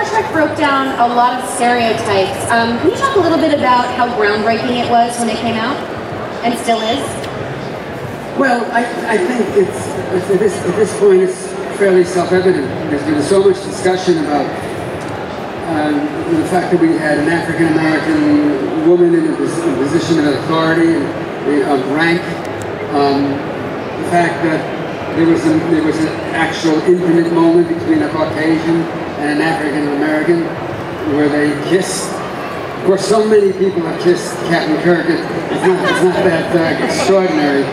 Star Trek broke down a lot of stereotypes. Can you talk a little bit about how groundbreaking it was when it came out, and still is? Well, I think at this point it's fairly self-evident. There's been so much discussion about the fact that we had an African-American woman in a position of authority and of rank. The fact that there was an actual intimate moment between a Caucasian and an African-American where they kissed. Of course, so many people have kissed Captain Kirk. It's not that extraordinary,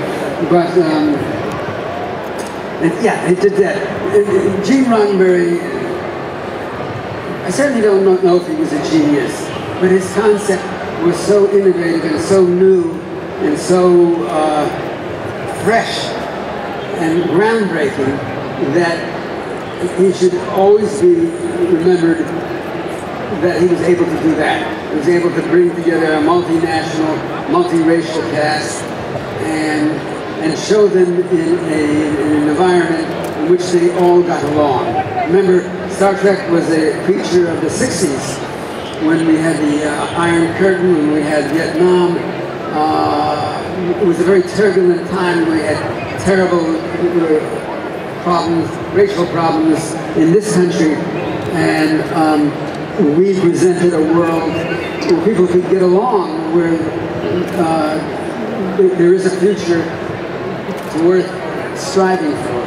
but yeah, they did that. Gene Roddenberry, I certainly don't know if he was a genius, but his concept was so innovative and so new and so fresh and groundbreaking that he should always be remembered that he was able to do that. He was able to bring together a multinational, multiracial cast and show them in an environment in which they all got along. Remember, Star Trek was a creature of the 60s when we had the Iron Curtain, when we had Vietnam. It was a very turbulent time. We had terrible problems, racial problems in this country, and we presented a world where people could get along, where there is a future worth striving for.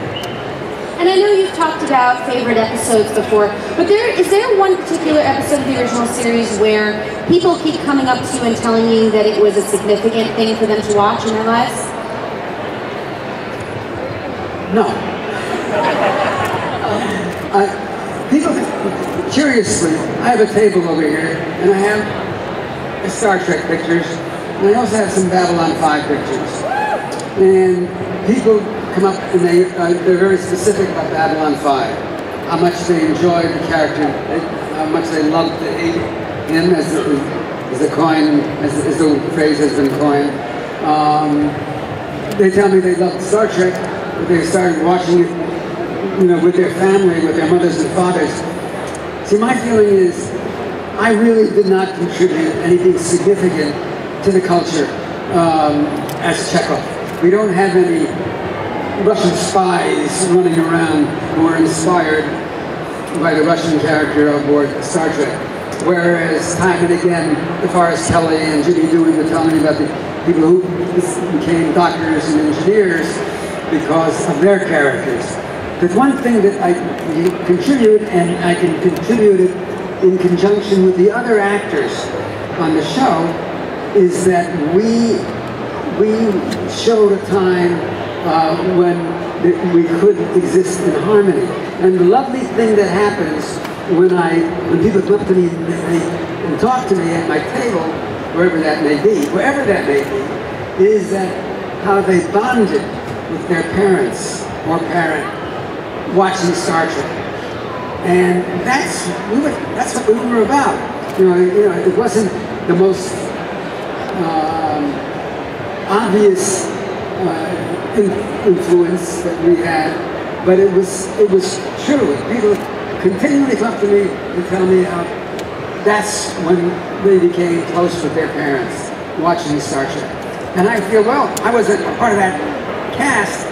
And I know you've talked about favorite episodes before, but is there one particular episode of the original series where people keep coming up to you and telling you that it was a significant thing for them to watch in their lives? No. People, curiously, I have a table over here, and I have Star Trek pictures, and I also have some Babylon 5 pictures. And people come up and they're very specific about Babylon 5, how much they enjoyed the character, how much they loved him as the phrase has been coined. They tell me they loved Star Trek, but they started watching it, with their family, with their mothers and fathers. See, my feeling is, I really did not contribute anything significant to the culture as Chekhov. We don't have any Russian spies running around who were inspired by the Russian character on board Star Trek. Whereas time and again, DeForest Kelley and Jimmy Doohan were telling me about the people who became doctors and engineers because of their characters. There's one thing that I contribute, and I can contribute it in conjunction with the other actors on the show, is that we showed a time when we could exist in harmony. And the lovely thing that happens when people come up to me and talk to me at my table, wherever that may be, is that how they bonded with their parents or parent watching Star Trek. And that's what we were about. It wasn't the most obvious influence that we had, but it was true. People continually come up to me and tell me how that's when they became close with their parents, watching Star Trek. And I feel, well, I wasn't a part of that cast.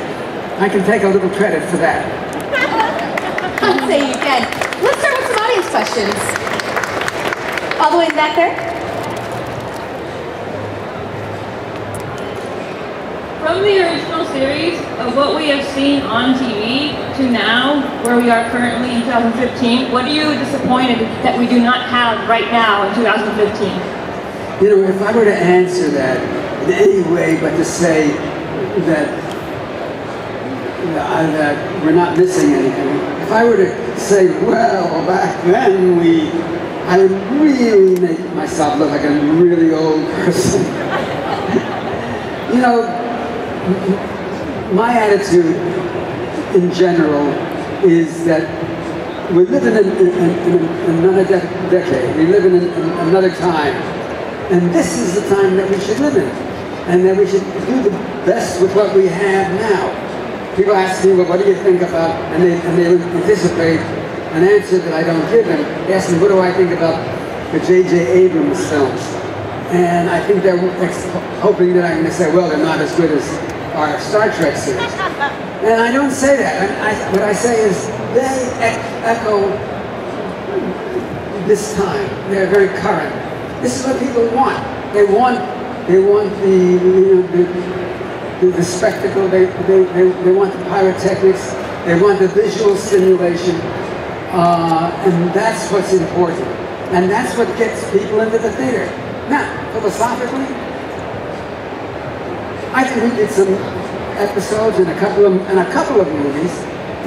I can take a little credit for that. I'll say you can. Let's start with some audience questions. All the way back there. From the original series of what we have seen on TV to now, where we are currently in 2015, what are you disappointed that we do not have right now in 2015? If I were to answer that in any way but to say that we're not missing anything, if I were to say, well, back then I would really make myself look like a really old person. My attitude in general is that we live in another decade. We live in another time. And this is the time that we should live in. And that we should do the best with what we have now. People ask me, well, what do you think about, and they anticipate an answer that I don't give them. They ask me, what do I think about the J.J. Abrams films? And I think they're hoping that I'm going to say, well, they're not as good as our Star Trek series. And I don't say that. What I say is they echo this time. They're very current. This is what people want. They want the spectacle. They want the pyrotechnics. They want the visual stimulation. And that's what's important. And that's what gets people into the theater. Now, philosophically, I think we did some episodes and a couple of movies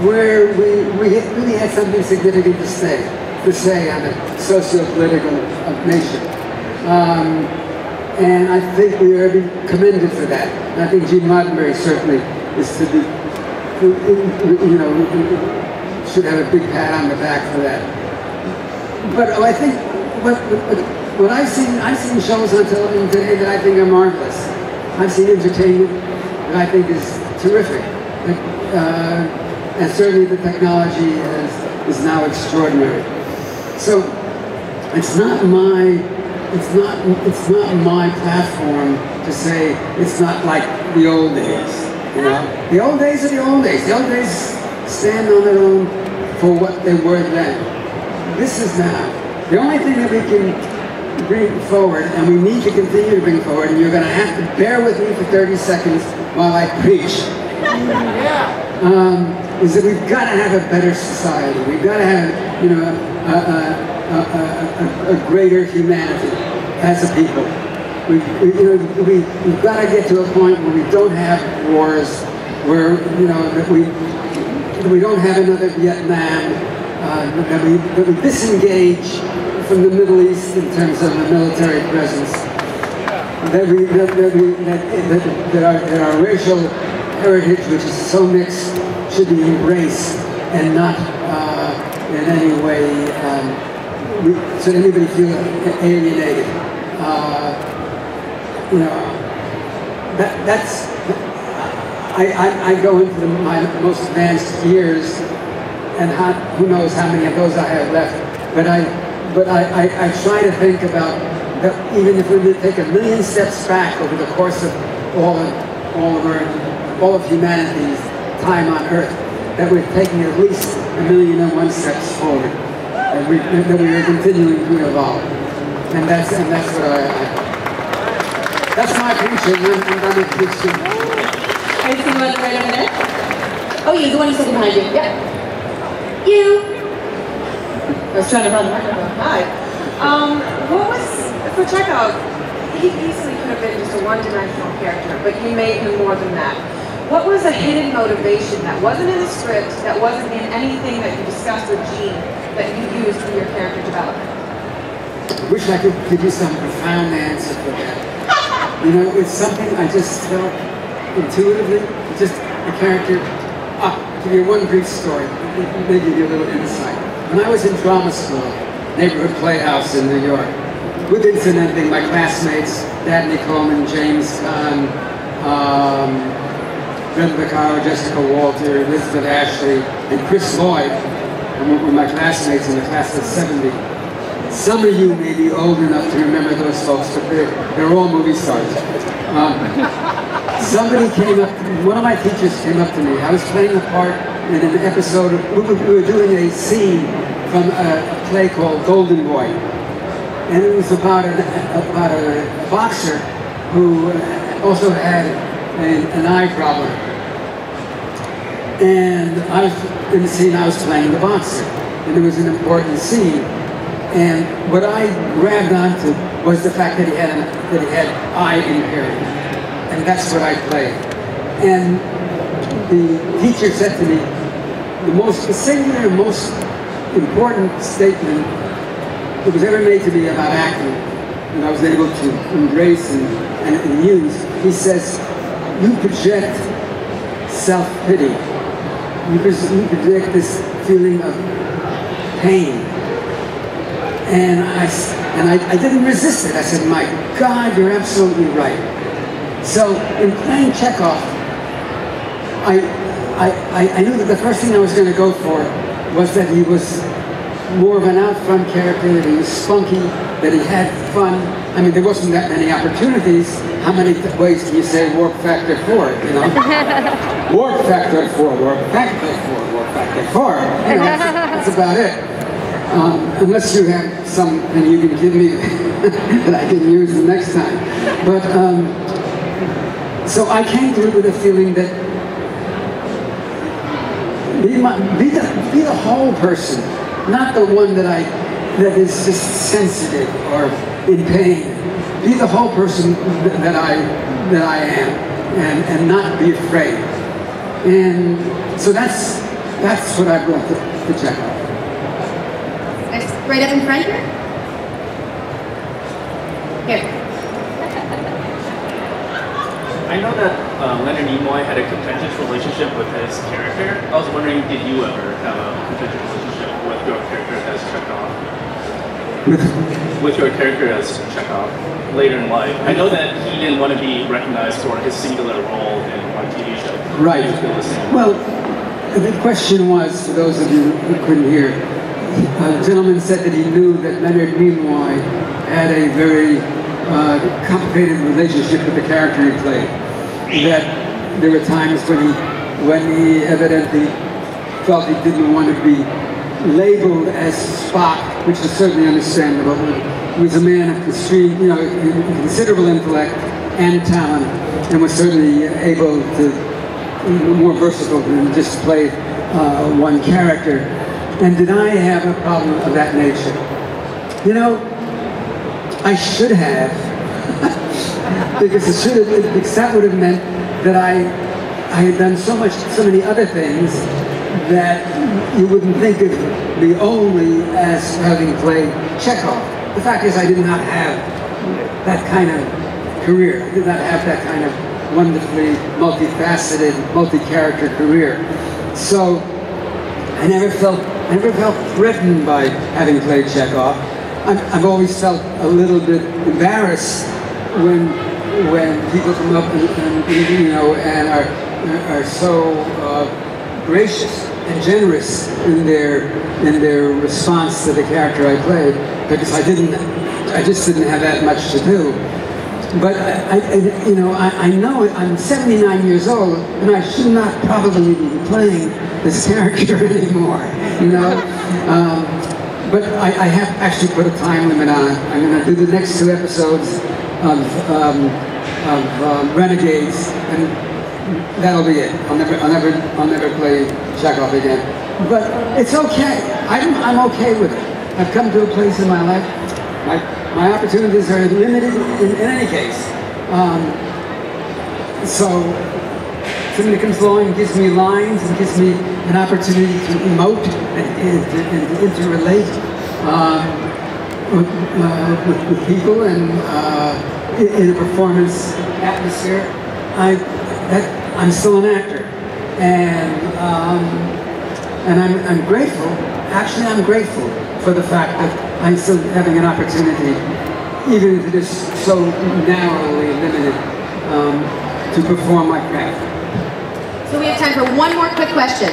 where we really had something significant to say on a socio-political nature. And I think we are to be commended for that. And I think Gene Roddenberry certainly is to be, should have a big pat on the back for that. But I think what I've seen shows on television today that I think are marvelous. I've seen entertainment that I think is terrific. And certainly the technology is now extraordinary. So it's not my platform to say it's not like the old days. You know, the old days are the old days. The old days stand on their own for what they were then. This is now. The only thing that we can bring forward, and we need to continue to bring forward, and you're going to have to bear with me for 30 seconds while I preach, is that we've got to have a better society. We've got to have, a greater humanity as a people. We've got to get to a point where we don't have wars, where that we don't have another Vietnam, that we disengage from the Middle East in terms of the military presence, that our racial heritage, which is so mixed, should be embraced and not in any way should anybody feel alienated. I go into my most advanced years, and who knows how many of those I have left, but I try to think about that even if we would take a million steps back over the course of all of humanity's time on Earth, that we're taking at least 1,000,001 steps forward, and that we are continuing to evolve. And that's my preaching. I'm done with preaching. I see one right over there. Oh, you, the one who's sitting behind you. Yeah. You. I was trying to run the microphone. Hi. What was, for Chekhov, he easily could have been just a one-dimensional character, but you made him more than that. What was a hidden motivation that wasn't in the script, that wasn't in anything that you discussed with Gene, that you used for your character development? I wish I could give you some profound answer for that. It's something I just felt intuitively, just a character. To give you one brief story, maybe give you a little insight. When I was in drama school, neighborhood playhouse in New York, with incidentally my classmates, Dabney Coleman, James Caan, Brenda Vaccaro, Jessica Walter, Elizabeth Ashley, and Chris Lloyd, were my classmates in the class of '70. Some of you may be old enough to remember those folks, but they're all movie stars. Somebody came up, one of my teachers came up to me. I was playing a part in an episode, we were doing a scene from a play called Golden Boy. And it was about a boxer who also had an eye problem. And I was in the scene, I was playing the boxer. And it was an important scene. And what I grabbed onto was the fact that he had eye impairment. And that's what I played. And the teacher said to me, the singular, most important statement that was ever made to me about acting, and I was able to embrace and use, he says, you project self-pity. You project this feeling of pain. And I didn't resist it. I said, my God, you're absolutely right. So in playing Chekhov, I knew that the first thing I was going to go for was that he was more of an out front character, that he was spunky, that he had fun. I mean, there wasn't that many opportunities. How many ways can you say warp factor 4, you know? Warp factor 4, warp factor 4, warp factor 4. You know, that's about it. Unless you have something you can give me that I can use the next time. But, so I came through with a feeling that be the whole person, not the one that is just sensitive or in pain. Be the whole person that I am, and not be afraid. And so that's what I brought to Chekhov. Right up in front here. Here. I know that Leonard Nimoy had a contentious relationship with his character. I was wondering, did you ever have a contentious relationship with your character as Chekhov? With your character as Chekhov later in life? I know that he didn't want to be recognized for his singular role in one TV show. Right. Well, the question was, for those of you who couldn't hear, a gentleman said that he knew that Leonard Nimoy had a very complicated relationship with the character he played. That there were times when he evidently felt he didn't want to be labeled as Spock, which is certainly understandable. He was a man of extreme, considerable intellect and talent, and was certainly able to, more versatile than just play one character. And did I have a problem of that nature? You know, I should have, because that would have meant that I had done so many other things that you wouldn't think of me only as having played Chekhov. The fact is, I did not have that kind of career. I did not have that kind of wonderfully multifaceted, multi-character career. So I never felt threatened by having played Chekhov. I've always felt a little bit embarrassed when people come up and are so gracious and generous in their response to the character I played, because I just didn't have that much to do. But I know I'm 79 years old, and I should not probably be playing this character anymore. But I have actually put a time limit on it. I'm going to do the next 2 episodes of Renegades, and that'll be it. I'll never play Chekhov again. But it's okay. I'm okay with it. I've come to a place in my life. My opportunities are limited in any case. So somebody comes along and gives me lines and gives me an opportunity to emote and to interrelate with people and in a performance atmosphere. I'm still an actor, and I'm grateful. Actually, I'm grateful for the fact that I'm still having an opportunity, even if it is so narrowly limited, to perform my craft. So we have time for one more quick question.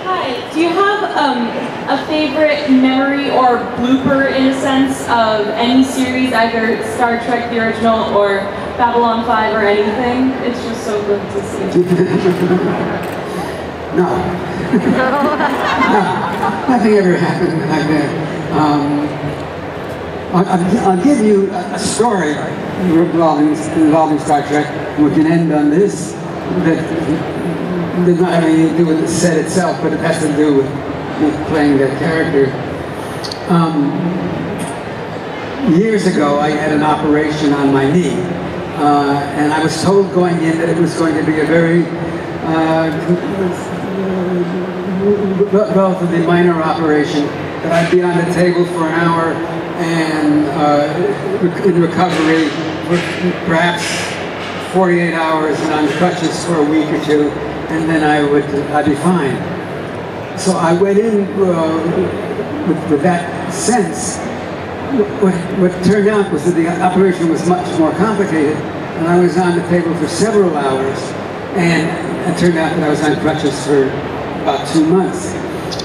Hi, do you have a favorite memory or blooper, in a sense, of any series, either Star Trek the original or Babylon 5 or anything? It's just so good to see. No. No, nothing ever happened like that. I'll give you a story involving Star Trek, and we can end on this. That does not have anything to do with the set itself, but it has to do with playing that character. Years ago, I had an operation on my knee, and I was told going in that it was going to be a very relatively minor operation, that I'd be on the table for an hour and in recovery for perhaps 48 hours and on crutches for a week or 2, and then I'd be fine. So I went in with that sense. What turned out was that the operation was much more complicated, and I was on the table for several hours, and it turned out that I was on crutches for about 2 months.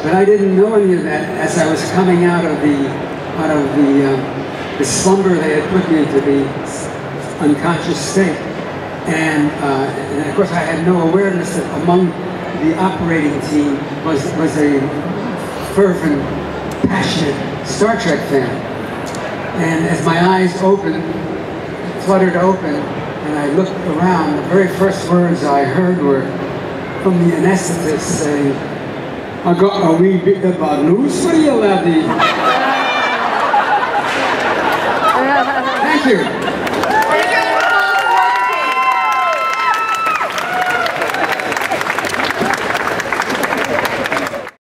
But I didn't know any of that as I was coming out of the slumber they had put me into, the unconscious state. And of course I had no awareness that among the operating team was a fervent, passionate Star Trek fan. And as my eyes fluttered open, and I looked around, the very first words I heard were from the anesthetist saying, "I got a wee bit of bad news for you, laddie." Thank you.